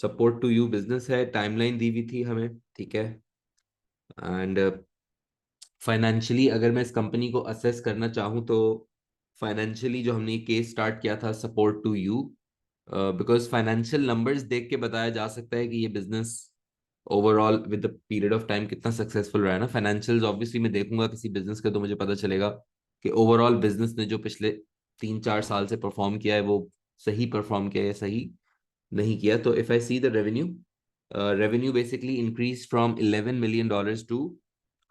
Support to you business है, timeline दी हुई थी हमें, ठीक है। एंड फाइनेंशियली अगर मैं इस कंपनी को असेस करना चाहूँ तो फाइनेंशियली जो हमने केस स्टार्ट किया था support to you, because financial numbers देख के बताया जा सकता है कि ये business overall with the period of time कितना सक्सेसफुल रहा है ना। फाइनेंशियल्स ऑब्वियसली मैं देखूंगा किसी बिजनेस के तो मुझे पता चलेगा कि ओवरऑल बिजनेस ने जो पिछले 3-4 साल से परफॉर्म किया है वो सही परफॉर्म किया है या सही नहीं किया। तो if I see the revenue, revenue basically increase from $11 million to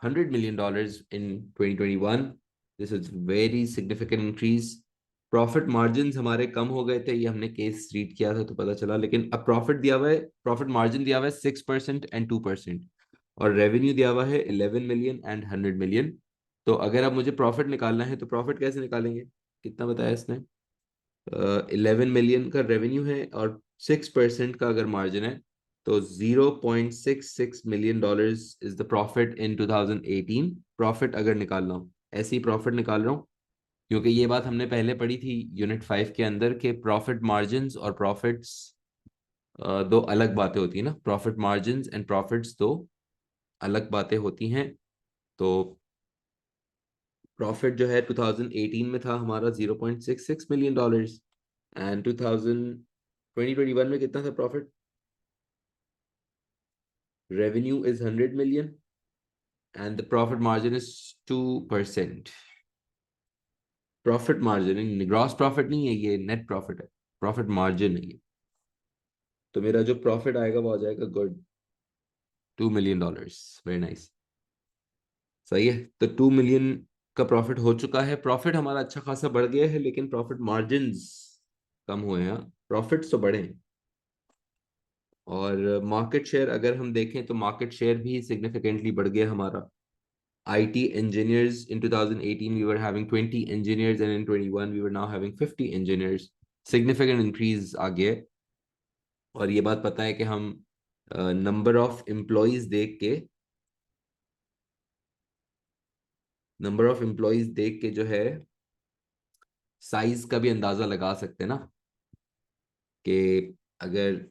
$100 million in 2021. This is very significant increase. Profit margin हमारे कम हो गए थे, ये हमने केस रीड किया था तो पता चला, लेकिन अब प्रॉफिट दिया हुआ है, प्रॉफिट मार्जिन दिया हुआ है 6% एंड 2%, और रेवेन्यू दिया हुआ है 11 million एंड 100 million। तो अगर अब मुझे प्रॉफिट निकालना है तो प्रॉफिट कैसे निकालेंगे? कितना बताया इसने? 11 million का रेवेन्यू है और 6% का अगर मार्जिन है तो $0.66 million is the profit in 2018। Profit अगर निकालना हो, ऐसे ही प्रॉफिट निकाल रहा हूँ, क्योंकि ये बात हमने पहले पढ़ी थी यूनिट 5 के अंदर के प्रॉफिट मार्जिन्स और प्रॉफिट्स दो अलग बातें होती है ना। प्रॉफिट मार्जिन्स एंड प्रॉफिट्स दो अलग बातें होती हैं। तो प्रॉफिट जो है 2018 में था हमारा $0.66 million, एंड 2021 में कितना था profit? Revenue is 100 million and the profit margin is 2%। Profit margin gross profit नहीं है, ये नेट प्रॉफिट है, प्रॉफिट मार्जिन है ये। तो मेरा जो प्रॉफिट आएगा वो आ जाएगा गुड $2 million। वेरी नाइस, सही है। तो 2 million का प्रॉफिट हो चुका है। प्रॉफिट हमारा अच्छा खासा बढ़ गया है, लेकिन प्रॉफिट मार्जिन्स कम हुए हैं। प्रॉफिट्स तो बढ़े हैं। और मार्केट शेयर अगर हम देखें तो मार्केट शेयर भी सिग्निफिकेंटली बढ़ गया हमारा। IT engineers in 2018 we were having 20 engineers, and in 21 we were now having 50 engineers। significant increase आ गया है। और ये बात पता है कि हम नंबर ऑफ एम्प्लॉयज देख के, नंबर ऑफ एम्प्लॉयज देख के जो है साइज का भी अंदाजा लगा सकते हैं ना, कि अगर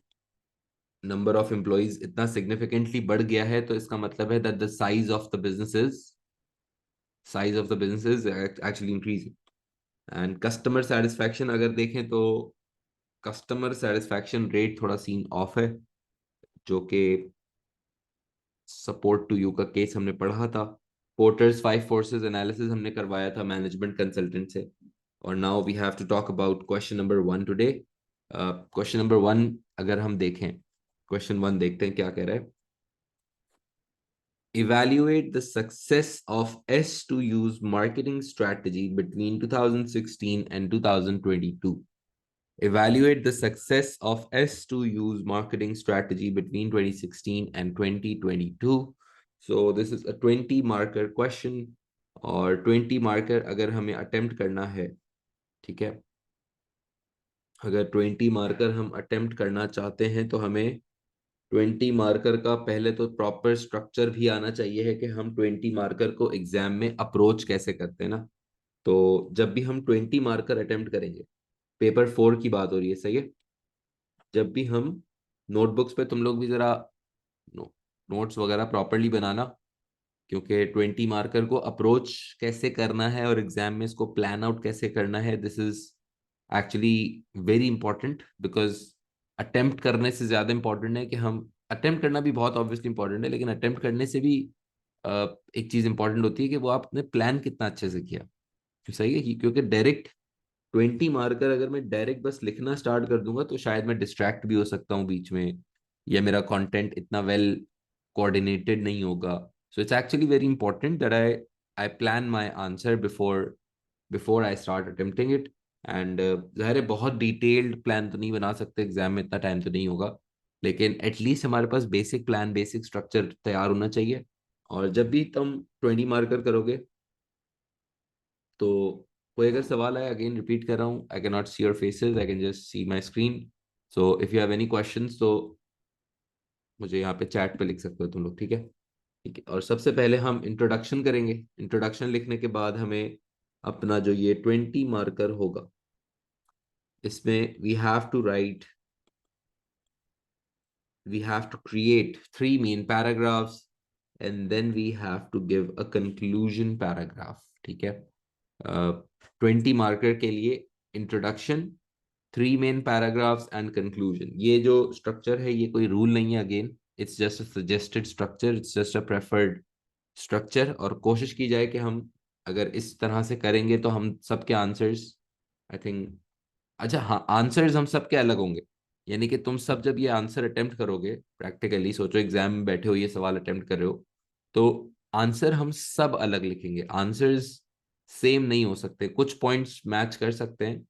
नंबर ऑफ एम्प्लॉयज इतना सिग्निफिकेंटली बढ़ गया है तो इसका मतलब है that the size of the businesses actually increasing. And customer satisfaction अगर देखें तो कस्टमर सेटिस्फैक्शन रेट थोड़ा सीन ऑफ है, जो कि सपोर्ट टू यू का केस हमने पढ़ा था। पोर्टर्स 5 फोर्सेस एनालिसिस हमने करवाया था मैनेजमेंट कंसल्टेंट से। और now we have to talk about question number 1 today. Question number 1 अगर हम देखें, क्वेश्चन 1 देखते हैं क्या कह रहा है। Evaluate the success of S2U's marketing strategy between 2016 and 2022. Evaluate the success of S2U's marketing strategy between 2016 and 2022. So this is a 20 marker question, और 20 marker अगर हमें attempt करना है, ठीक है, अगर 20 marker हम attempt करना चाहते हैं तो हमें 20 मार्कर का पहले तो प्रॉपर स्ट्रक्चर भी आना चाहिए है कि हम 20 मार्कर को एग्जाम में अप्रोच कैसे करते हैं ना। तो जब भी हम 20 मार्कर अटेम्प्ट करेंगे, पेपर 4 की बात हो रही है, सही है। जब भी हम नोटबुक्स पे तुम लोग भी जरा नोट्स वगैरह प्रॉपरली बनाना, क्योंकि 20 मार्कर को अप्रोच कैसे करना है और एग्जाम में इसको प्लान आउट कैसे करना है, this is actually very important. Because attempt करने से ज्यादा इंपॉर्टेंट है कि हम अटेम्प्ट करना भी बहुत ऑब्वियसली इंपॉर्टेंट है, लेकिन अटेम्प्ट करने से भी एक चीज इंपॉर्टेंट होती है कि वो आपने प्लान कितना अच्छे से किया। तो सही है क्योंकि डायरेक्ट 20 मार्कर अगर मैं डायरेक्ट बस लिखना स्टार्ट कर दूंगा तो शायद मैं डिस्ट्रैक्ट भी हो सकता हूँ बीच में, या मेरा कंटेंट इतना वेल कोऑर्डिनेटेड नहीं होगा। So it's actually very important that I I plan my answer before I start attempting it. And ज़ाहिर है बहुत डिटेल्ड प्लान तो नहीं बना सकते, एग्जाम में इतना टाइम तो नहीं होगा, लेकिन एटलीस्ट हमारे पास बेसिक प्लान बेसिक स्ट्रक्चर तैयार होना चाहिए। और जब भी तुम 20 मार्कर करोगे तो कोई अगर सवाल आए, अगेन रिपीट कर रहा हूँ, I can not see your faces, I can just see my screen. So if you have any questions तो मुझे यहाँ पे चैट पे लिख सकते हो तुम लोग, ठीक है। ठीक है, और सबसे पहले हम इंट्रोडक्शन करेंगे। इंट्रोडक्शन लिखने के बाद हमें अपना जो ये 20 मार्कर होगा इसमें we have to write we have to create 3 main paragraphs and then we have to give a conclusion paragraph. ठीक है? 20 मार्कर के लिए introduction, 3 main paragraphs and conclusion. ये जो स्ट्रक्चर है ये कोई रूल नहीं है. Again it's just a suggested structure, it's just a preferred structure. और कोशिश की जाए कि हम अगर इस तरह से करेंगे तो हम सबके आंसर्स, आई थिंक, अच्छा हाँ, आंसर्स हम सबके अलग होंगे. यानी कि तुम सब जब ये आंसर अटेम्प्ट करोगे प्रैक्टिकली, सोचो एग्जाम में बैठे हो, ये सवाल अटेम्प्ट कर रहे हो, तो आंसर हम सब अलग लिखेंगे. आंसर्स सेम नहीं हो सकते, कुछ पॉइंट्स मैच कर सकते हैं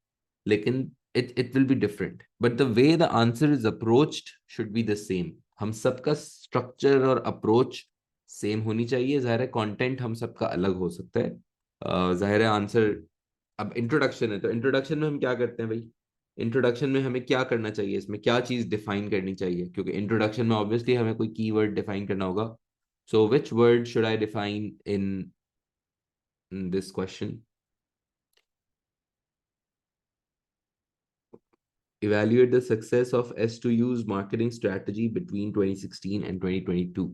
लेकिन it will be different, but the way the answer is approached should be the same. हम सबका स्ट्रक्चर और अप्रोच सेम होनी चाहिए. जाहिर है कंटेंट हम सबका अलग हो सकता है. जाहिर है आंसर, अब इंट्रोडक्शन है तो इंट्रोडक्शन में हम क्या करते हैं भाई? इंट्रोडक्शन में हमें क्या करना चाहिए, इसमें क्या चीज डिफाइन करनी चाहिए? क्योंकि इंट्रोडक्शन में ऑब्वियसली हमें कोई कीवर्ड डिफाइन करना होगा. So which word should I define in this question? Evaluate the success of S2U's marketing strategy between 2016 and 2022.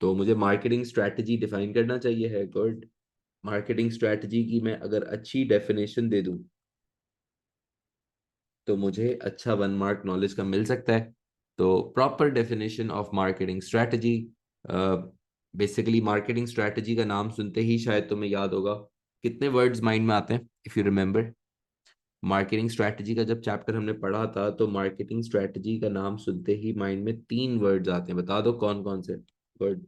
तो मुझे मार्केटिंग स्ट्रैटेजी डिफाइन करना चाहिए है. गुड. मार्केटिंग स्ट्रैटेजी की मैं अगर अच्छी डेफिनेशन दे दूं तो मुझे अच्छा 1 मार्क नॉलेज का मिल सकता है. तो proper definition of marketing strategy, basically marketing strategy का नाम सुनते ही शायद तुम्हें याद होगा कितने वर्ड्स माइंड में आते हैं. If you remember marketing strategy का जब चैप्टर हमने पढ़ा था तो मार्केटिंग स्ट्रैटेजी का नाम सुनते ही माइंड में 3 वर्ड्स आते हैं. बता दो कौन कौन से word?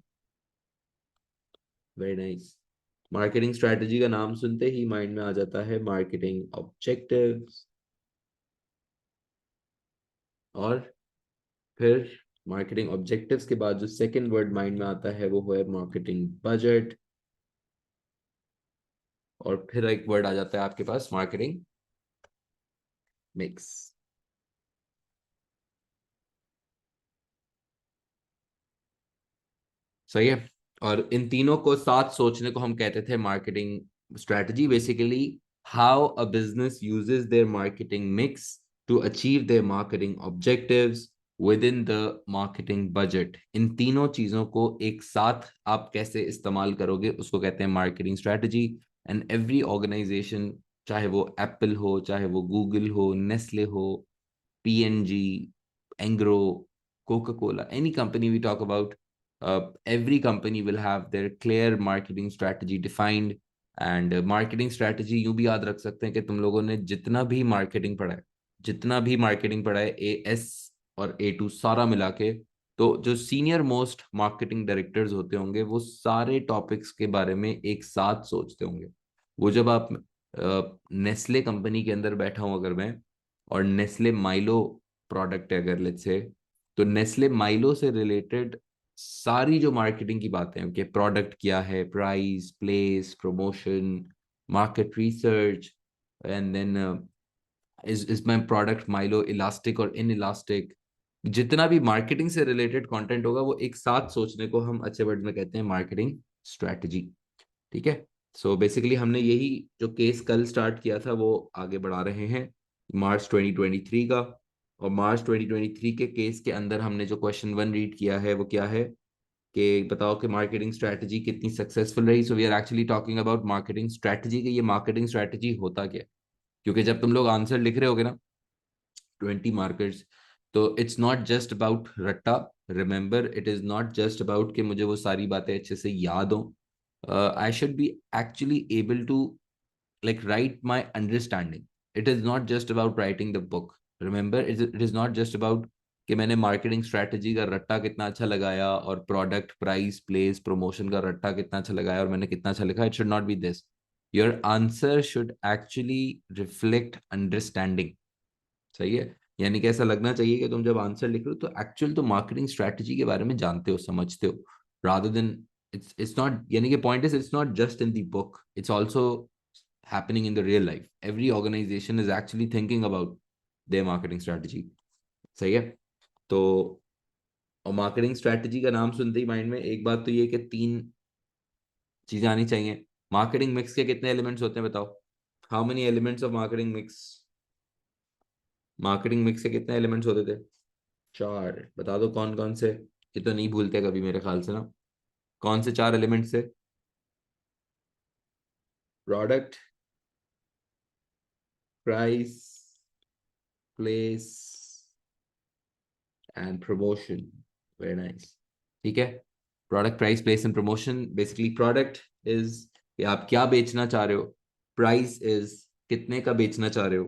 Very nice. Marketing strategy का नाम सुनते ही माइंड में आ जाता है मार्केटिंग ऑब्जेक्टिव्स, और फिर मार्केटिंग ऑब्जेक्टिव्स के बाद जो सेकंड वर्ड माइंड में आता है वो है मार्केटिंग बजट, और फिर एक वर्ड आ जाता है आपके पास मार्केटिंग मिक्स. सही है. और इन तीनों को साथ सोचने को हम कहते थे marketing strategy. Basically how a business uses their marketing mix to achieve their marketing objectives within the marketing budget. इन तीनों चीजों को एक साथ आप कैसे इस्तेमाल करोगे उसको कहते हैं marketing strategy. And every organisation, चाहे वो एप्पल हो, चाहे वो गूगल हो, नेस्ले हो, PNG, Engro, Coca-Cola, any company we talk about, every company will have their clear marketing strategy defined. And marketing strategy यूं भी याद रख सकते हैं कि तुम लोगों ने जितना भी मार्केटिंग पढ़ा है, जितना भी मार्केटिंग पढ़ा है, AS और A2 सारा मिला के, तो जो सीनियर मोस्ट मार्केटिंग डायरेक्टर्स होते होंगे वो सारे टॉपिक्स के बारे में एक साथ सोचते होंगे. वो जब आप नेस्ले कंपनी के अंदर बैठा हूं अगर मैं, और नेस्ले माइलो प्रोडक्ट है अगर लेट्स से, तो नेस्ले माइलो से रिलेटेड सारी जो मार्केटिंग की बातें हैं कि प्रोडक्ट क्या है, price, place, promotion, market research, and then is my product Milo elastic और इन इलास्टिक, जितना भी मार्केटिंग से रिलेटेड कंटेंट होगा वो एक साथ सोचने को हम अच्छे वर्ड में कहते हैं मार्केटिंग स्ट्रैटेजी. ठीक है. सो बेसिकली हमने यही जो केस कल स्टार्ट किया था वो आगे बढ़ा रहे हैं मार्च 2023 का. और मार्च 2023 के केस के अंदर हमने जो क्वेश्चन 1 रीड किया है वो क्या है कि बताओ कि मार्केटिंग स्ट्रैटेजी कितनी सक्सेसफुल रही. So we are actually talking about marketing strategy कि ये मार्केटिंग स्ट्रैटेजी होता क्या है. क्योंकि जब तुम लोग आंसर लिख रहे होगे ना 20 मार्कर्स, तो इट्स नॉट जस्ट अबाउट रट्टा. Remember, it is not just about कि मुझे वो सारी बातें अच्छे से याद हो. I should be actually able to like write my understanding. It is not just about writing the book. Remember, it is not just about कि मैंने मार्केटिंग स्ट्रैटेजी का रट्टा कितना अच्छा लगाया और प्रोडक्ट, प्राइस, प्लेस, प्रमोशन का रट्टा कितना अच्छा लगाया और मैंने कितना अच्छा लिखा. It should not be this. Your answer should actually reflect understanding. सही है. यानी कि ऐसा लगना चाहिए कि तुम जब आंसर लिख रहे हो तो एक्चुअल तो मार्केटिंग स्ट्रैटेजी के बारे में जानते हो, समझते हो, रादर देन it's not, यानी कि point is it's not just in the book, it's also happening in the real life. Every organization is actually thinking about their marketing strategy. सही है. तो और मार्केटिंग स्ट्रैटेजी का नाम सुनते ही माइंड में एक बात तो ये कि 3 चीजें आनी चाहिए. मार्केटिंग मिक्स के कितने एलिमेंट्स होते हैं बताओ? How many elements of marketing mix? Marketing mix के कितने एलिमेंट्स होते थे? 4 बता दो कौन कौन से, ये तो नहीं भूलते कभी मेरे ख्याल से ना। कौन से 4 एलिमेंट्स से? Product, price, place and promotion. Very nice. ठीक है, product, price, place and promotion. Basically product is कि आप क्या बेचना चाह रहे हो, प्राइस इज कितने का बेचना चाह रहे हो,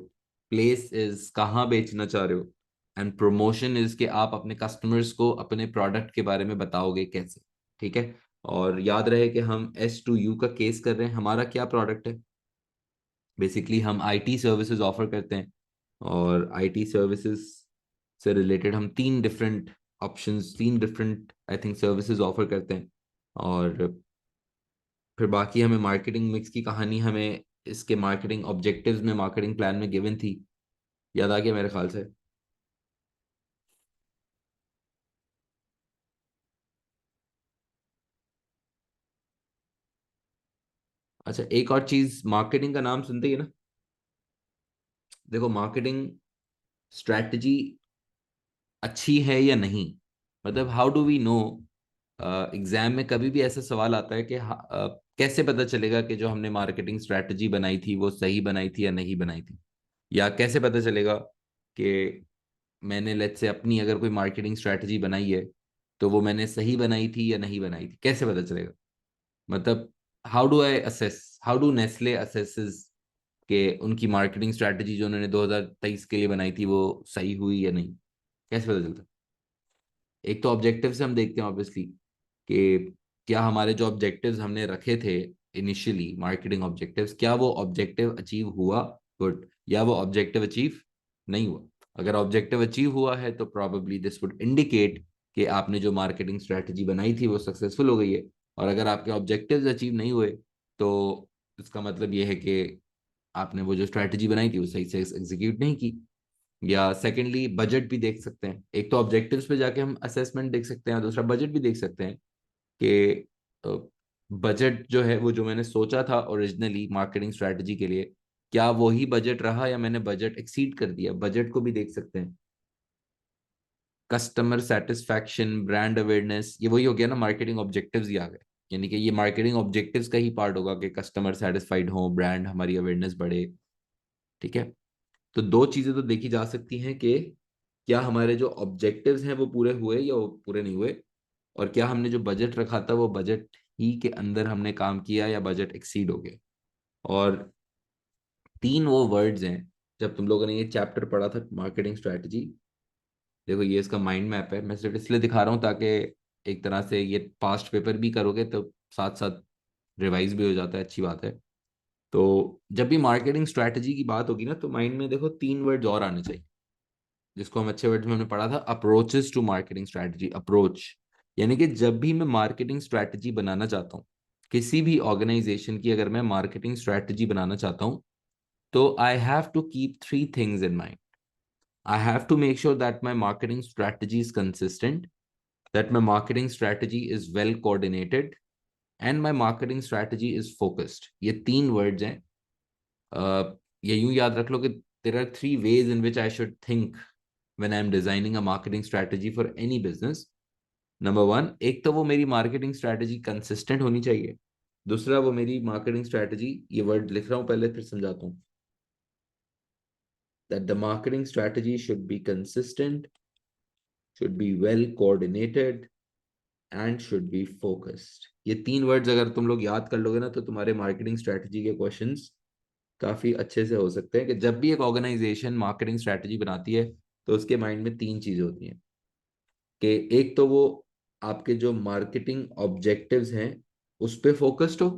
प्लेस इज कहाँ बेचना चाह रहे हो, एंड प्रमोशन इज कि आप अपने कस्टमर्स को अपने प्रोडक्ट के बारे में बताओगे कैसे। ठीक है, और याद रहे कि हम S2U का केस कर रहे हैं। हमारा क्या प्रोडक्ट है? बेसिकली हम आईटी सर्विसेज ऑफर करते हैं, और आईटी सर्विसेज से रिलेटेड हम 3 different options, 3 different I think services offer करते हैं। और फिर बाकी हमें मार्केटिंग मिक्स की कहानी हमें इसके मार्केटिंग ऑब्जेक्टिव्स में, मार्केटिंग प्लान में गिवन थी। याद आ गया मेरे ख्याल से। अच्छा, एक और चीज, मार्केटिंग का नाम सुनते ही है ना। देखो, मार्केटिंग स्ट्रैटेजी अच्छी है या नहीं, मतलब how do we know. Exam में कभी भी ऐसा सवाल आता है कि कैसे पता चलेगा कि जो हमने मार्केटिंग स्ट्रैटेजी बनाई थी वो सही बनाई थी या नहीं बनाई थी, या कैसे पता चलेगा कि मैंने लेट्स से अपनी अगर कोई मार्केटिंग स्ट्रैटेजी बनाई है तो वो मैंने सही बनाई थी या नहीं बनाई थी, कैसे पता चलेगा? मतलब how do I assess, how do Nestle assesses कि उनकी मार्केटिंग स्ट्रैटेजी जो उन्होंने 2023 के लिए बनाई थी वो सही हुई या नहीं, कैसे पता चलता? एक तो ऑब्जेक्टिव से हम देखते हैं ऑब्वियसली कि क्या हमारे जो ऑब्जेक्टिव्स हमने रखे थे इनिशियली, मार्केटिंग ऑब्जेक्टिव्स, क्या वो ऑब्जेक्टिव अचीव हुआ? गुड। या वो ऑब्जेक्टिव अचीव नहीं हुआ? अगर ऑब्जेक्टिव अचीव हुआ है तो प्रॉबेबली दिस वुड इंडिकेट कि आपने जो मार्केटिंग स्ट्रेटजी बनाई थी वो सक्सेसफुल हो गई है। और अगर आपके ऑब्जेक्टिव्स अचीव नहीं हुए तो इसका मतलब ये है कि आपने वो जो स्ट्रेटजी बनाई थी वो सही से एग्जीक्यूट नहीं की। या सेकेंडली बजट भी देख सकते हैं। एक तो ऑब्जेक्टिव्स पे जाके हम असेसमेंट देख सकते हैं, और दूसरा बजट भी देख सकते हैं कि बजट जो है वो जो मैंने सोचा था ओरिजिनली मार्केटिंग स्ट्रेटजी के लिए, क्या वही बजट रहा या मैंने बजट एक्सीड कर दिया, बजट को भी देख सकते हैं। कस्टमर सेटिस्फैक्शन, ब्रांड अवेयरनेस, ये वही हो गया ना, मार्केटिंग ऑब्जेक्टिव्स ही आ गए। यानी कि ये मार्केटिंग ऑब्जेक्टिव्स का ही पार्ट होगा कि कस्टमर सेटिस्फाइड हो, ब्रांड हमारी अवेयरनेस बढ़े। ठीक है, तो 2 चीजें तो देखी जा सकती हैं कि क्या हमारे जो ऑब्जेक्टिव्स हैं वो पूरे हुए या वो पूरे नहीं हुए, और क्या हमने जो बजट रखा था वो बजट ही के अंदर हमने काम किया या बजट एक्सीड हो गया। और 3 वो वर्ड्स हैं, जब तुम लोगों ने ये चैप्टर पढ़ा था मार्केटिंग स्ट्रेटजी, देखो ये इसका माइंड मैप है। मैं सिर्फ इसलिए दिखा रहा हूँ ताकि एक तरह से ये पास्ट पेपर भी करोगे तो साथ साथ रिवाइज भी हो जाता है, अच्छी बात है। तो जब भी मार्केटिंग स्ट्रेटजी की बात होगी ना तो माइंड में देखो 3 वर्ड्स और आने चाहिए, जिसको हम अच्छे वर्ड्स में हमने पढ़ा था, approaches to marketing strategy. Approach यानी कि जब भी मैं मार्केटिंग स्ट्रैटेजी बनाना चाहता हूँ, किसी भी ऑर्गेनाइजेशन की अगर मैं मार्केटिंग स्ट्रैटेजी बनाना चाहता हूँ, तो I have to keep 3 things in mind. I have to make sure that my marketing strategy is consistent, that my marketing strategy is well coordinated, and my marketing strategy is focused. ये 3 words हैं। ये यूं याद रख लो कि there are 3 ways in which I should think when I'm designing a marketing strategy for any business. Number 1, एक तो वो मेरी मार्केटिंग स्ट्रैटेजी कंसिस्टेंट होनी चाहिए। दूसरा, वो मेरी मार्केटिंग स्ट्रैटेजी, ये वर्ड लिख रहा हूँ पहले फिर समझाता हूँ, that the marketing strategy should be consistent, should be well coordinated and should be focused। ये 3 वर्ड्स अगर तुम लोग याद कर लोगे ना तो तुम्हारे मार्केटिंग स्ट्रैटेजी के क्वेश्चंस काफी अच्छे से हो सकते हैं। कि जब भी एक ऑर्गेनाइजेशन मार्केटिंग स्ट्रैटेजी बनाती है तो उसके माइंड में 3 चीजें होती हैं कि एक तो वो आपके जो मार्केटिंग ऑब्जेक्टिव्स हैं उस पे फोकस्ड हो,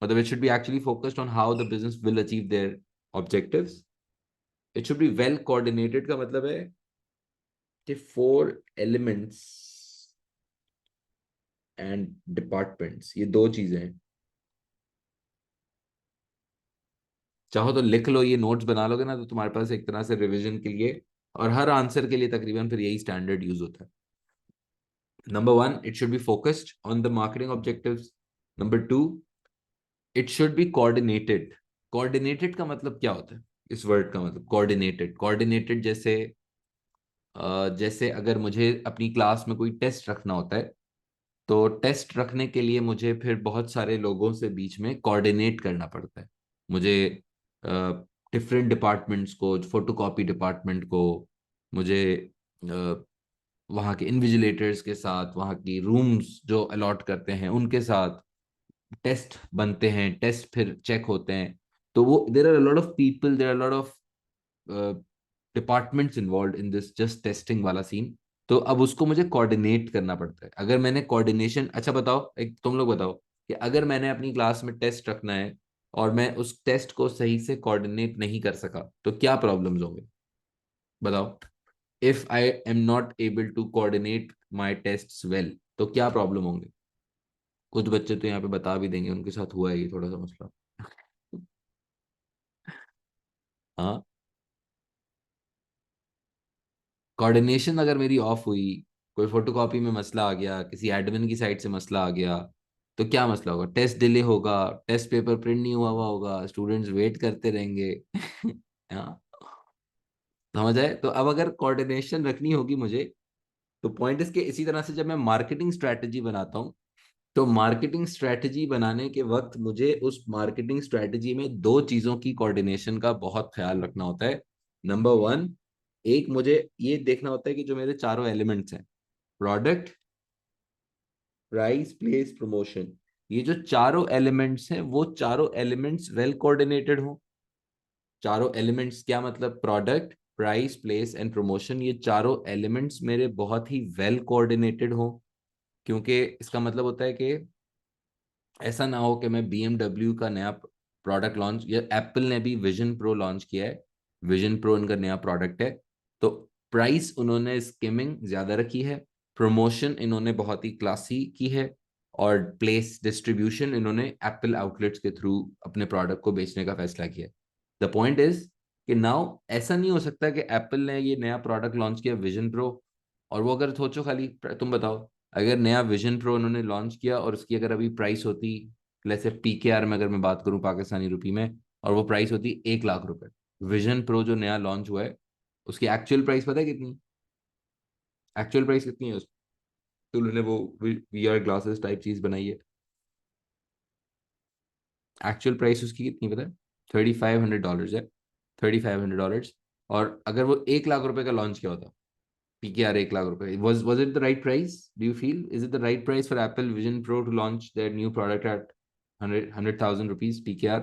मतलब it should be actually focused on how the business will achieve their objectives. It should be well coordinated का मतलब है कि 4 एलिमेंट्स एंड डिपार्टमेंट्स, ये 2 चीजें हैं। चाहो तो लिख लो, ये नोट्स बना लोगे ना तो तुम्हारे पास एक तरह से रिवीजन के लिए और हर आंसर के लिए तकरीबन फिर यही स्टैंडर्ड यूज होता है। Number 1, it should be focused on the marketing objectives. Number 2, it should be coordinated. Coordinated का मतलब क्या होता है? इस वर्ड का मतलब कोऑर्डिनेटेड, कोऑर्डिनेटेड जैसे जैसे अगर मुझे अपनी क्लास में कोई टेस्ट रखना होता है, तो टेस्ट रखने के लिए मुझे फिर बहुत सारे लोगों से बीच में कोऑर्डिनेट करना पड़ता है। मुझे डिफरेंट डिपार्टमेंट्स को, फोटोकॉपी डिपार्टमेंट को, मुझे वहाँ के इन्विजिलेटर्स के साथ, वहाँ की रूम्स जो अलॉट करते हैं उनके साथ टेस्ट बनते हैं, टेस्ट फिर चेक होते हैं। तो वो there are a lot of people, there are lot of departments involve in this just testing वाला सीन। तो अब उसको मुझे कोऑर्डिनेट करना पड़ता है। अगर मैंने कोऑर्डिनेशन, अच्छा बताओ, एक तुम लोग बताओ कि अगर मैंने अपनी क्लास में टेस्ट रखना है और मैं उस टेस्ट को सही से कोऑर्डिनेट नहीं कर सका, तो क्या प्रॉब्लम्स होंगे? बताओ। If I am not able to coordinate my test well, तो क्या प्रॉब्लम होंगे? कुछ बच्चे तो यहाँ पे बता भी देंगे, उनके साथ हुआ है ये थोड़ा सा मसला। हाँ, कोऑर्डिनेशन अगर मेरी ऑफ हुई, कोई फोटोकॉपी में मसला आ गया, किसी एडमिन की साइड से मसला आ गया, तो क्या मसला होगा? टेस्ट डिले होगा, टेस्ट पेपर प्रिंट नहीं हुआ हुआ होगा, स्टूडेंट्स वेट करते रहेंगे। हाँ, समझ आए? तो अब अगर कोऑर्डिनेशन रखनी होगी मुझे, तो पॉइंट इसके इसी तरह से जब मैं मार्केटिंग स्ट्रैटेजी बनाता हूँ, तो मार्केटिंग स्ट्रैटेजी बनाने के वक्त मुझे उस मार्केटिंग स्ट्रैटेजी में दो चीजों की कोऑर्डिनेशन का बहुत ख्याल रखना होता है। नंबर वन, एक मुझे ये देखना होता है कि जो मेरे चारों एलिमेंट्स हैं, प्रोडक्ट, प्राइस, प्लेस, प्रमोशन, ये जो चारों एलिमेंट्स हैं वो चारों एलिमेंट्स वेल कोऑर्डिनेटेड हो। चारों एलिमेंट्स क्या मतलब? Product, price, place and promotion, ये चारों एलिमेंट्स मेरे बहुत ही वेल कोऑर्डिनेटेड हो। क्योंकि इसका मतलब होता है कि ऐसा ना हो कि मैं BMW का नया प्रोडक्ट लॉन्च, या एप्पल ने भी विजन प्रो लॉन्च किया है, विजन प्रो इनका नया प्रोडक्ट है, तो प्राइस उन्होंने स्किमिंग ज्यादा रखी है, प्रमोशन इन्होंने बहुत ही क्लासी की है, और प्लेस डिस्ट्रीब्यूशन इन्होंने एप्पल आउटलेट्स के थ्रू अपने प्रोडक्ट को बेचने का फैसला किया। द पॉइंट इज कि नाउ ऐसा नहीं हो सकता कि एप्पल ने ये नया प्रोडक्ट लॉन्च किया विजन प्रो, और वो अगर सोचो खाली, तुम बताओ, अगर नया विजन प्रो उन्होंने लॉन्च किया और उसकी अगर अभी प्राइस होती, जैसे PKR में अगर मैं बात करूं पाकिस्तानी रुपी में, और वो प्राइस होती 1 लाख रुपए, विजन प्रो जो नया लॉन्च हुआ है, उसकी एक्चुअल प्राइस पता है कितनी? एक्चुअल प्राइस कितनी है उसकी? तो उन्होंने वो VR ग्लासेस टाइप चीज बनाई है, एक्चुअल प्राइस उसकी कितनी पता है? $3500 है, $3500। और अगर वो 1 लाख रुपए का लॉन्च किया होता, PKR 1 लाख रुपए, was it the right price? Do you feel, is it the right price for Apple Vision Pro to launch their new product at 100,000 rupees PKR?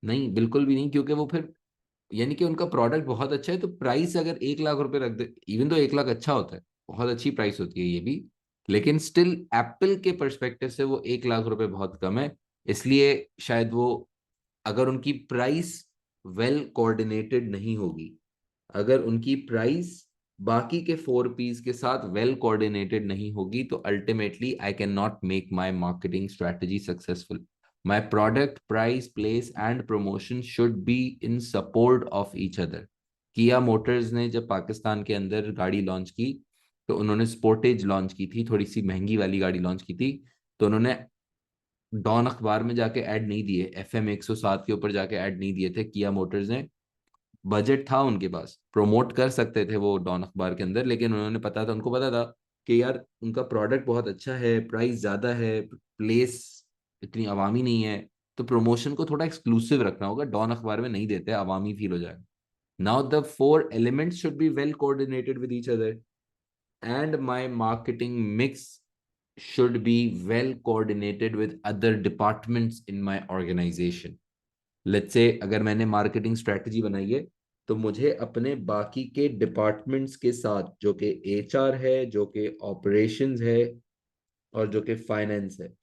नहीं, बिल्कुल भी नहीं, क्योंकि वो फिर, यानी कि उनका प्रोडक्ट बहुत अच्छा है, तो प्राइस अगर 1 लाख रुपए रख दे, इवन तो 1 लाख अच्छा होता है, बहुत अच्छी प्राइस होती है ये भी, लेकिन स्टिल एप्पल के परस्पेक्टिव से वो 1 लाख रुपए बहुत कम है। इसलिए शायद वो, अगर उनकी प्राइस वेल कोऑर्डिनेटेड नहीं होगी, अगर उनकी प्राइस बाकी के 4 पीस के साथ वेल कोऑर्डिनेटेड नहीं होगी, तो ultimately I can not make my marketing strategy successful. My product, price, place and promotion should be in support of each other. किया मोटर्स ने जब पाकिस्तान के अंदर गाड़ी लॉन्च की, तो उन्होंने स्पोर्टेज लॉन्च की थी, थोड़ी सी महंगी वाली गाड़ी लॉन्च की थी, तो उन्होंने डॉन अखबार में जाके ऐड नहीं दिए, FM 107 के ऊपर जाके ऐड नहीं दिए थे किया मोटर्स ने। बजट था उनके पास, प्रमोट कर सकते थे वो डॉन अखबार के अंदर, लेकिन उन्होंने पता था, उनको पता था कि यार उनका प्रोडक्ट बहुत अच्छा है, प्राइस ज्यादा है, प्लेस इतनी अवामी नहीं है, तो प्रमोशन को थोड़ा एक्सक्लूसिव रखना होगा, डॉन अखबार में नहीं देते, अवामी फील हो जाएगा। Now the 4 elements should be well coordinated with each other, and my marketing mix should be well coordinated with other departments in my organization. Let's say अगर मैंने मार्केटिंग स्ट्रेटजी बनाई है, तो मुझे अपने बाकी के डिपार्टमेंट्स के साथ, जो कि HR है, जो कि ऑपरेशंस है, और जो कि फाइनेंस है,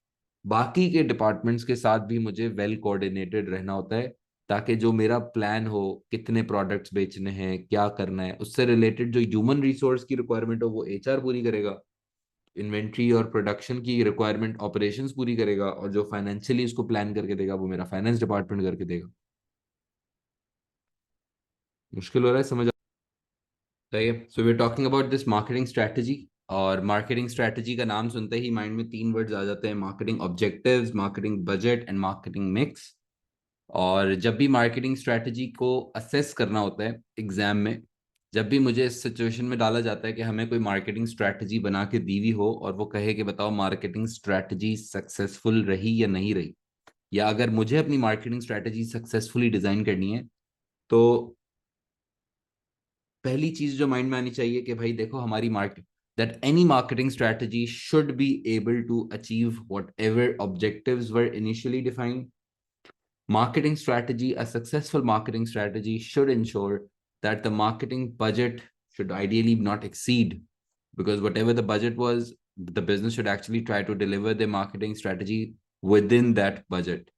बाकी के डिपार्टमेंट्स के साथ भी मुझे वेल कोऑर्डिनेटेड रहना होता है, ताकि जो मेरा प्लान हो, कितने प्रोडक्ट्स बेचने हैं, क्या करना है, उससे रिलेटेड जो ह्यूमन रिसोर्स की रिक्वायरमेंट हो वो HR पूरी करेगा, इन्वेंट्री और प्रोडक्शन की रिक्वायरमेंट ऑपरेशंस पूरी करेगा, और जो फाइनेंशियली इसको प्लान करके देगा वो मेरा फाइनेंस डिपार्टमेंट करके देगा। मुश्किल हो रहा है समझ? सही है। So we are talking about this marketing strategy. और मार्केटिंग स्ट्रैटेजी का नाम सुनते ही माइंड में 3 वर्ड्स आ जाते हैं: marketing objectives, marketing budget and marketing mix. और जब भी मार्केटिंग स्ट्रैटेजी को असेस करना होता है एग्जाम में, जब भी मुझे इस सिचुएशन में डाला जाता है कि हमें कोई मार्केटिंग स्ट्रैटेजी बना के दी हुई हो और वो कहे कि बताओ मार्केटिंग स्ट्रैटेजी सक्सेसफुल रही या नहीं रही, या अगर मुझे अपनी मार्केटिंग स्ट्रैटेजी सक्सेसफुली डिजाइन करनी है, तो पहली चीज जो माइंड में आनी चाहिए कि भाई देखो हमारी market, that any marketing strategy should be able to achieve whatever objectives were initially defined. Marketing strategy, a successful marketing strategy should ensure that the marketing budget should ideally not exceed, because whatever the budget was, the business should actually try to deliver their marketing strategy within that budget.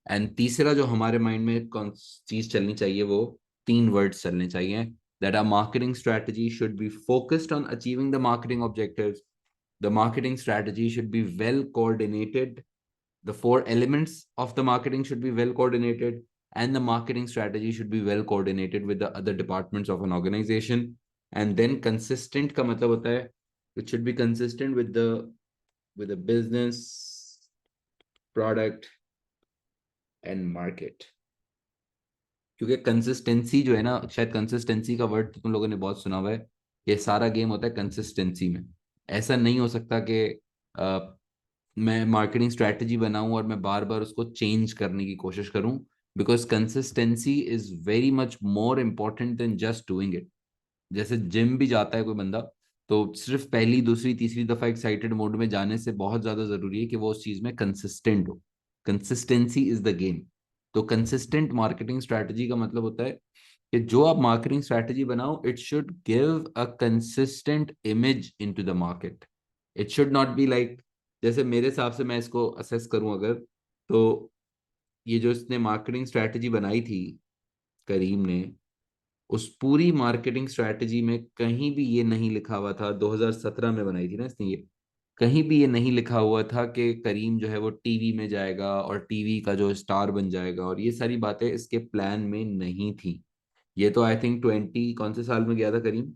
And तीसरा जो हमारे mind में कौन चीज चलनी चाहिए, वो तीन वर्ड्स चलने चाहिए, that our marketing strategy should be focused on achieving the marketing objectives. The marketing strategy should be well coordinated. The four elements of the marketing should be well coordinated, and the marketing strategy should be well coordinated with the other departments of an organization. And then consistent का मतलब होता है, it should be consistent with the business, product and market. क्योंकि consistency जो है ना, शायद consistency का वर्ड तो तुम लोगों ने बहुत सुना हुआ है, ये सारा गेम होता है कंसिस्टेंसी में। ऐसा नहीं हो सकता कि मैं मार्केटिंग स्ट्रैटेजी बनाऊं और मैं बार बार उसको चेंज करने की कोशिश करूं, because consistency is very much more important then just doing it. जैसे जिम भी जाता है कोई बंदा, तो सिर्फ पहली दूसरी तीसरी दफा एक्साइटेड मोड में जाने से बहुत ज्यादा जरूरी है कि वो उस चीज में कंसिस्टेंट हो। Consistency is the game. तो कंसिस्टेंट मार्केटिंग स्ट्रैटेजी का मतलब होता है कि जो आप मार्केटिंग स्ट्रैटेजी बनाओ, it should give a consistent image into the market. It should not be like, जैसे मेरे हिसाब से मैं इसको असेस करूं अगर, तो ये जो इसने मार्केटिंग स्ट्रैटेजी बनाई थी करीम ने, उस पूरी मार्केटिंग स्ट्रैटेजी में कहीं भी ये नहीं लिखा हुआ था, 2017 में बनाई थी ना इसने ये, कहीं भी ये नहीं लिखा हुआ था कि करीम जो है वो टीवी में जाएगा और टीवी का जो स्टार बन जाएगा, और ये सारी बातें इसके प्लान में नहीं थी। ये तो आई थिंक कौन से साल में गया था करीम,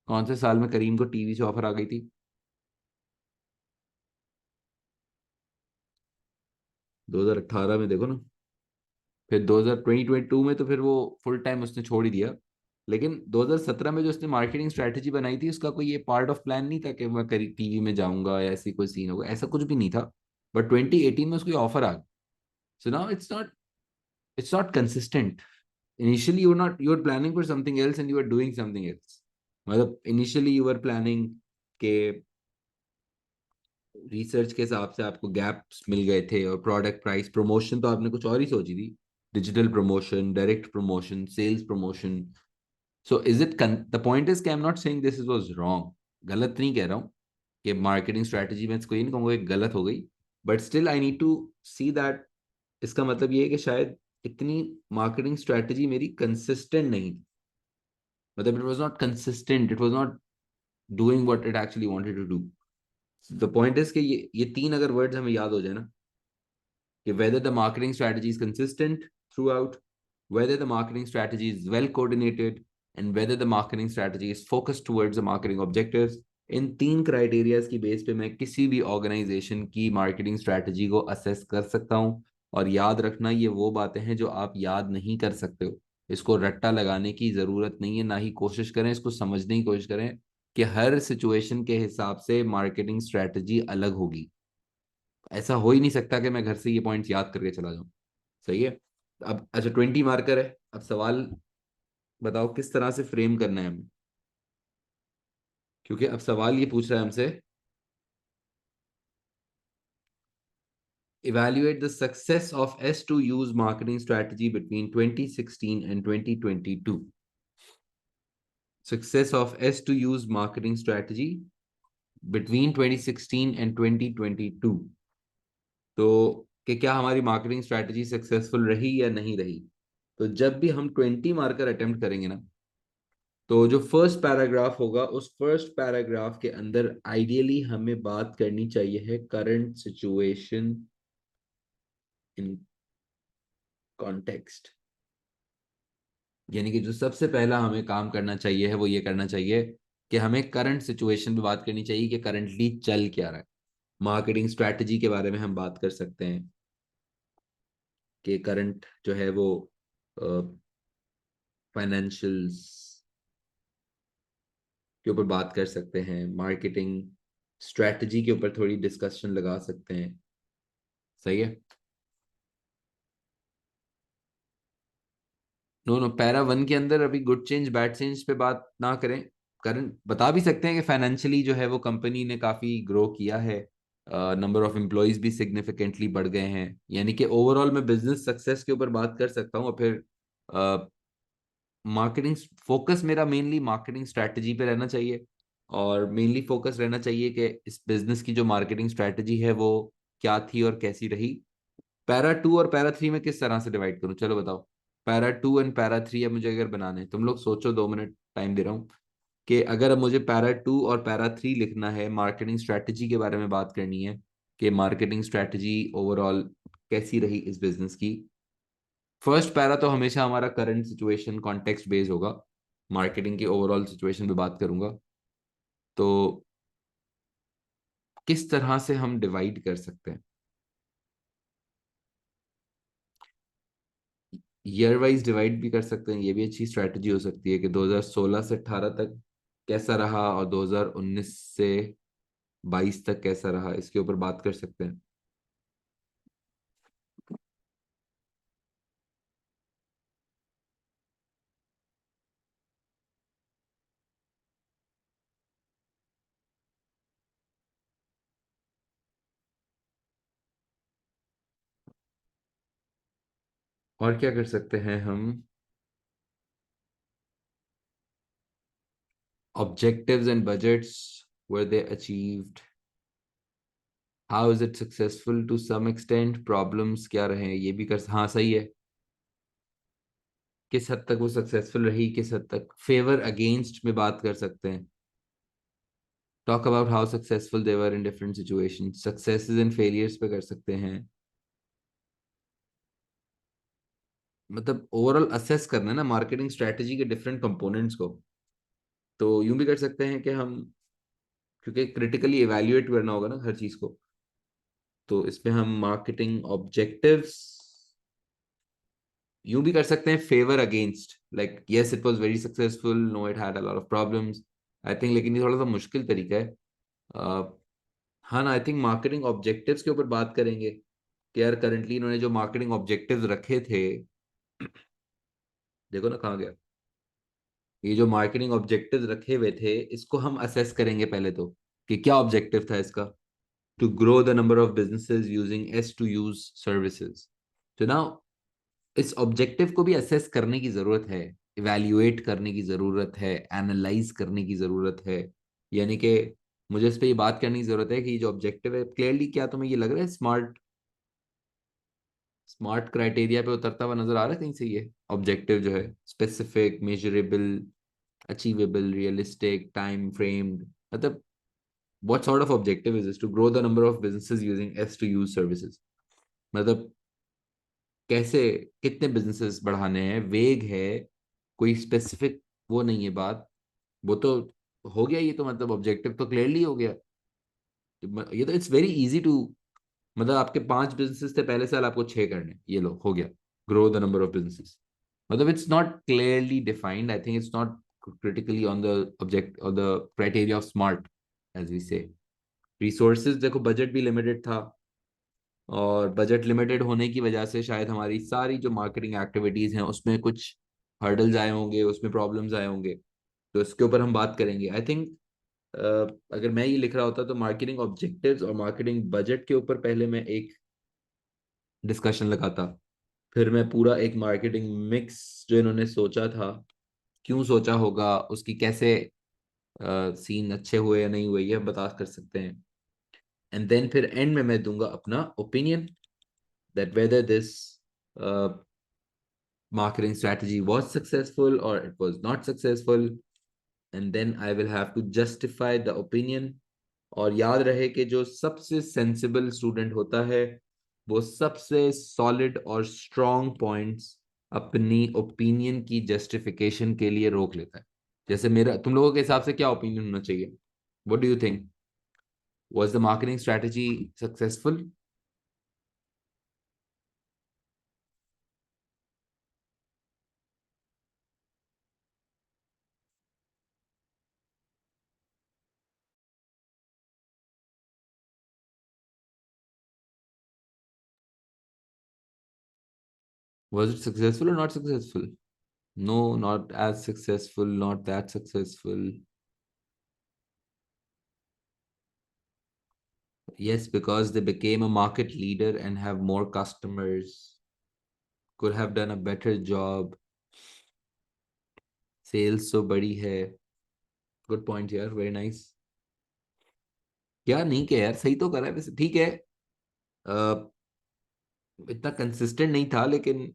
कौन से साल में करीम को टीवी से ऑफर आ गई थी? 2018 में देखो ना। फिर 2022 में तो फिर वो फुल टाइम उसने छोड़ ही दिया। लेकिन 2017 में जो उसने मार्केटिंग स्ट्रेटजी बनाई थी, उसका कोई ये पार्ट ऑफ प्लान नहीं था कि मैं करी टीवी में जाऊंगा या ऐसी कोई सीन होगा, ऐसा कुछ भी नहीं था। बट 2018 में उसको ऑफर आ गया। So now it's not consistent. Initially you are planning for something else and you are doing something else. मतलब इनिशियली यू आर प्लानिंग के रिसर्च के हिसाब से आपको गैप्स मिल गए थे, और प्रोडक्ट प्राइस प्रमोशन तो आपने कुछ और ही सोची थी, digital promotion, direct promotion, sales promotion. So is it, the point is कि I am not saying this is was wrong, गलत नहीं कह रहा हूँ कि मार्केटिंग स्ट्रेटजी में कोई नहीं कहूँगा कि गलत हो गई, but still I need to see that. इसका मतलब ये है कि शायद इतनी मार्केटिंग स्ट्रेटजी मेरी कंसिस्टेंट नहीं थी, मतलब it was not consistent, it was not doing what it actually wanted to do. The point is कि ये तीन अगर वर्ड्स हमें याद हो जाए ना, कि whether the marketing strategy is consistent throughout, whether the marketing strategy is well coordinated, and whether the marketing strategy is focused towards the marketing objectives, इन तीन क्राइटेरियाज की बेस पे मैं किसी भी ऑर्गेनाइजेशन की मार्केटिंग स्ट्रैटेजी को असेस कर सकता हूँ। और याद रखना, ये वो बातें हैं जो आप याद नहीं कर सकते हो। इसको रट्टा लगाने की जरूरत नहीं है, ना ही कोशिश करें, इसको समझने की कोशिश करें कि हर सिचुएशन के हिसाब से मार्केटिंग स्ट्रैटेजी अलग होगी। ऐसा हो ही नहीं सकता कि मैं घर से ये पॉइंट्स याद करके चला जाऊं। सही है। अब अच्छा, 20 मार्कर है, अब सवाल बताओ किस तरह से फ्रेम करना है हमें, क्योंकि अब सवाल ये पूछ रहा है हमसे, evaluate the success of S2U's marketing strategy between 2016 and 2022. Success of S2U's marketing strategy between 2016 and 2022। तो कि क्या हमारी मार्केटिंग स्ट्रैटेजी सक्सेसफुल रही या नहीं रही। तो जब भी हम 20 मार्कर अटेम्प्ट करेंगे ना, तो जो फर्स्ट पैराग्राफ होगा, उस फर्स्ट पैराग्राफ के अंदर आइडियली हमें बात करनी चाहिए है करंट सिचुएशन इन कॉन्टेक्स्ट। यानी कि जो सबसे पहला हमें काम करना चाहिए है वो ये करना चाहिए कि हमें करंट सिचुएशन पे बात करनी चाहिए कि करंटली चल क्या रहा है। मार्केटिंग स्ट्रैटेजी के बारे में हम बात कर सकते हैं कि करंट जो है वो फाइनेंशियल्स, के ऊपर बात कर सकते हैं, मार्केटिंग स्ट्रेटजी के ऊपर थोड़ी डिस्कशन लगा सकते हैं। सही है। नो नो, पैरा वन के अंदर अभी गुड चेंज बैड चेंज पे बात ना करें। करंट बता भी सकते हैं कि फाइनेंशियली जो है वो कंपनी ने काफी ग्रो किया है, नंबर ऑफ एम्प्लॉयज भी सिग्निफिकेंटली बढ़ गए हैं, यानी कि ओवरऑल मैं बिजनेस सक्सेस के ऊपर बात कर सकता हूँ। और फिर मार्केटिंग फोकस मेरा मेनली मार्केटिंग स्ट्रैटेजी पे रहना चाहिए, और मेनली फोकस रहना चाहिए कि इस बिजनेस की जो मार्केटिंग स्ट्रैटेजी है वो क्या थी और कैसी रही। पैरा टू और पैरा थ्री में किस तरह से डिवाइड करूं, चलो बताओ। Para two and para three अब मुझे अगर बनाने हैं, तुम लोग सोचो, 2 मिनट टाइम दे रहा हूँ, कि अगर अब मुझे पैरा टू और पैरा थ्री लिखना है, मार्केटिंग स्ट्रैटेजी के बारे में बात करनी है कि मार्केटिंग स्ट्रैटेजी ओवरऑल कैसी रही इस बिजनेस की। फर्स्ट पैरा तो हमेशा हमारा करंट सिचुएशन कॉन्टेक्स्ट बेस्ड होगा, मार्केटिंग की ओवरऑल सिचुएशन पे बात करूंगा। तो किस तरह से हम डिवाइड कर सकते हैं, ईयर वाइज डिवाइड भी कर सकते हैं, ये भी अच्छी स्ट्रैटेजी हो सकती है कि 2016 से 18 तक कैसा रहा और 2019 से 22 तक कैसा रहा, इसके ऊपर बात कर सकते हैं। और क्या कर सकते हैं हम, objectives and budgets, were they achieved, how is it successful to some extent, problems क्या रहे ये भी कर, हाँ सही है, किस हद तक वो सक्सेसफुल रही, किस हद तक फेवर अगेंस्ट में बात कर सकते हैं। Talk about how successful they were in different situation, successes and failures पे कर सकते हैं। मतलब ओवरऑल असेस करना है ना मार्केटिंग स्ट्रेटेजी के डिफरेंट कंपोनेंट्स को। तो यूं भी कर सकते हैं कि हम, क्योंकि क्रिटिकली इवैल्यूएट करना होगा ना हर चीज को, तो इसमें हम मार्केटिंग ऑब्जेक्टिव्स यूं भी कर सकते हैं, favour against, like yes it was very successful, no it had a lot of problems, I think. लेकिन ये थोड़ा सा मुश्किल तरीका है। हाँ ना, आई थिंक मार्केटिंग ऑब्जेक्टिव्स के ऊपर बात करेंगे कि यार करंटली इन्होंने जो मार्केटिंग ऑब्जेक्टिव्स रखे थे, देखो ना कहाँ गया, ये जो मार्केटिंग ऑब्जेक्टिव्स रखे हुए थे इसको हम असेस करेंगे पहले तो, कि क्या ऑब्जेक्टिव था इसका। To grow the number of businesses using as to use services. तो नाउ इस ऑब्जेक्टिव को भी असेस करने की जरूरत है, इवैल्यूएट करने की जरूरत है, एनालाइज करने की जरूरत है। यानी कि मुझे इस पे ये बात करने की जरूरत है कि ये जो ऑब्जेक्टिव है क्लियरली, क्या तुम्हें ये लग रहा है स्मार्ट स्मार्ट क्राइटेरिया पे उतरता हुआ नजर आ रहा है कहीं से, ये ऑब्जेक्टिव जो है specific, measurable, achievable, realistic, time framed, मतलब what sort of objective is this, to grow the number of businesses using S to use services, मतलब कैसे, कितने बिजनेसेस बढ़ाने हैं, वेग है, कोई स्पेसिफिक वो नहीं है बात। वो तो हो गया, ये तो मतलब ऑब्जेक्टिव तो क्लियरली हो गया। ये तो इट्स वेरी इजी टू, मतलब आपके 5 बिजनेसेस थे पहले साल, आपको 6 करने, ये लो हो गया, grow the number of businesses. मतलब it's not clearly defined, I think it's not critically on the object or the criteria of smart, as we say. Resources देखो, बजट भी लिमिटेड था, और बजट लिमिटेड होने की वजह से शायद हमारी सारी जो मार्केटिंग एक्टिविटीज हैं उसमें कुछ हर्डल्स आए होंगे, उसमें प्रॉब्लम्स आए होंगे। तो इसके ऊपर हम बात करेंगे, आई थिंक। अगर मैं ये लिख रहा होता तो मार्केटिंग ऑब्जेक्टिव्स और मार्केटिंग बजट के ऊपर पहले मैं एक डिस्कशन लगाता, फिर मैं पूरा एक मार्केटिंग मिक्स जो इन्होंने सोचा था, क्यों सोचा होगा, उसकी कैसे सीन अच्छे हुए या नहीं हुए, ये हम बता कर सकते हैं। एंड देन फिर एंड में मैं दूंगा अपना opinion, that whether this uh, marketing strategy was successful or it was not successful, and then I will have to justify the opinion. और याद रहे कि जो सबसे सेंसिबल स्टूडेंट होता है वो सबसे सॉलिड और स्ट्रॉन्ग पॉइंट्स अपनी ओपिनियन की जस्टिफिकेशन के लिए रोक लेता है। जैसे मेरा, तुम लोगों के हिसाब से क्या ओपिनियन होना चाहिए, what do you think, was the marketing strategy successful? Was it successful or not successful? No, not as successful, not that successful. Yes, because they became a market leader and have more customers, could have done a better job. Sales so बड़ी है. Good point यार, very nice. क्या नहीं किया यार, सही तो करा है वैसे, ठीक है. अ, इतना कंसिस्टेंट नहीं था, लेकिन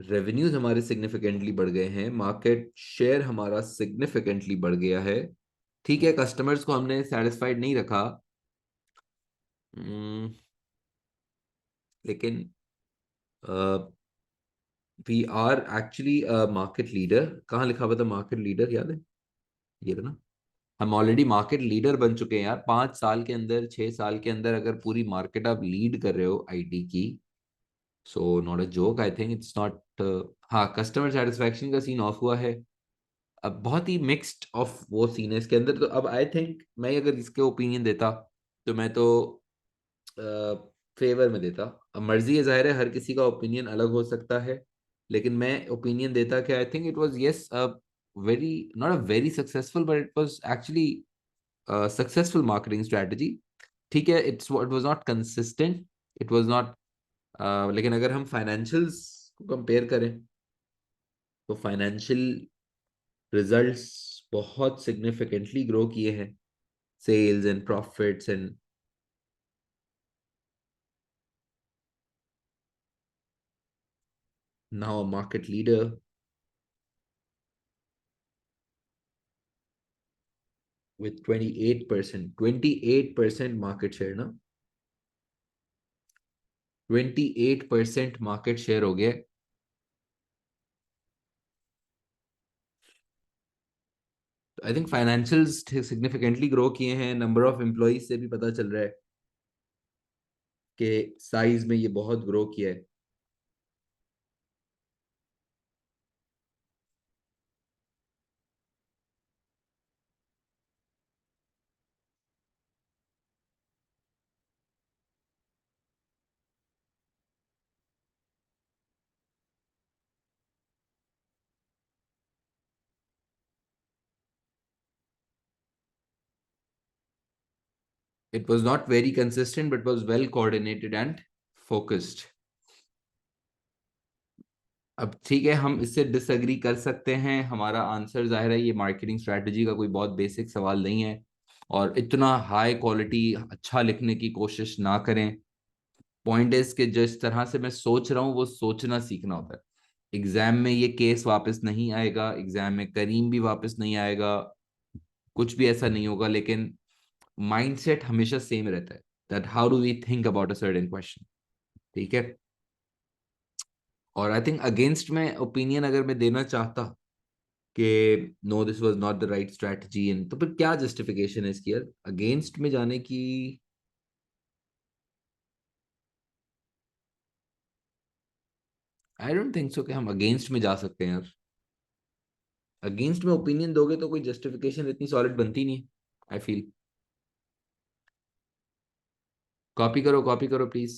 रेवेन्यूज हमारे सिग्निफिकेंटली बढ़ गए हैं, मार्केट शेयर हमारा सिग्निफिकेंटली बढ़ गया है. ठीक है, कस्टमर्स को हमने सेटिस्फाइड नहीं रखा. हम्म, लेकिन we are actually market leader. कहाँ लिखा हुआ था मार्केट लीडर, याद है? ये था ना. हम ऑलरेडी मार्केट लीडर बन चुके हैं यार. 5 साल के अंदर, 6 साल के अंदर अगर पूरी मार्केट आप लीड कर रहे हो आईटी की, so not a joke, I think it's not. हाँ, कस्टमर सेटिस्फैक्शन का सीन ऑफ हुआ है. अब बहुत ही मिक्स्ड ऑफ वो सीन है इसके अंदर. तो अब आई थिंक मैं अगर इसके ओपिनियन देता, तो मैं तो फेवर में देता. अब मर्जी है, जाहिर है हर किसी का ओपिनियन अलग हो सकता है, लेकिन मैं ओपिनियन देता कि I think it was yes a very, not a very successful, but it was actually successful marketing strategy. ठीक है, it was not consistent, it was not. लेकिन अगर हम फाइनेंशियल्स को कंपेयर करें, तो फाइनेंशियल रिजल्ट्स बहुत सिग्निफिकेंटली ग्रो किए हैं. Sales and profits and now a market leader with 28%. 28% market share ना. 28% मार्केट शेयर हो गया. I think financials significantly grow किए हैं. नंबर ऑफ एम्प्लॉइज से भी पता चल रहा है कि साइज में ये बहुत ग्रो किया है. It was not very consistent, but was well coordinated and focused. अब ठीक है, हम इससे डिसएग्री कर सकते हैं. हमारा आंसर जाहिर है, ये मार्केटिंग स्ट्रेटजी का कोई बहुत बेसिक सवाल नहीं है, और इतना हाई क्वालिटी अच्छा लिखने की कोशिश ना करें. पॉइंट इज कि जिस तरह से मैं सोच रहा हूँ, वो सोचना सीखना होता है. एग्जाम में ये केस वापस नहीं आएगा, एग्जाम में करीम भी वापस नहीं आएगा, कुछ भी ऐसा नहीं होगा, लेकिन माइंडसेट हमेशा सेम रहता है. That how do we think about a certain question. ठीक है. और आई थिंक अगेंस्ट में ओपिनियन अगर मैं देना चाहता कि no this was not the right strategy, and तो फिर क्या जस्टिफिकेशन है इसकी यार अगेंस्ट में जाने की? आई डोंट थिंक सो कि हम अगेंस्ट में जा सकते हैं यार. अगेंस्ट में ओपिनियन दोगे तो कोई जस्टिफिकेशन इतनी सॉलिड बनती नहीं है, आई फील. कॉपी करो, कॉपी करो प्लीज.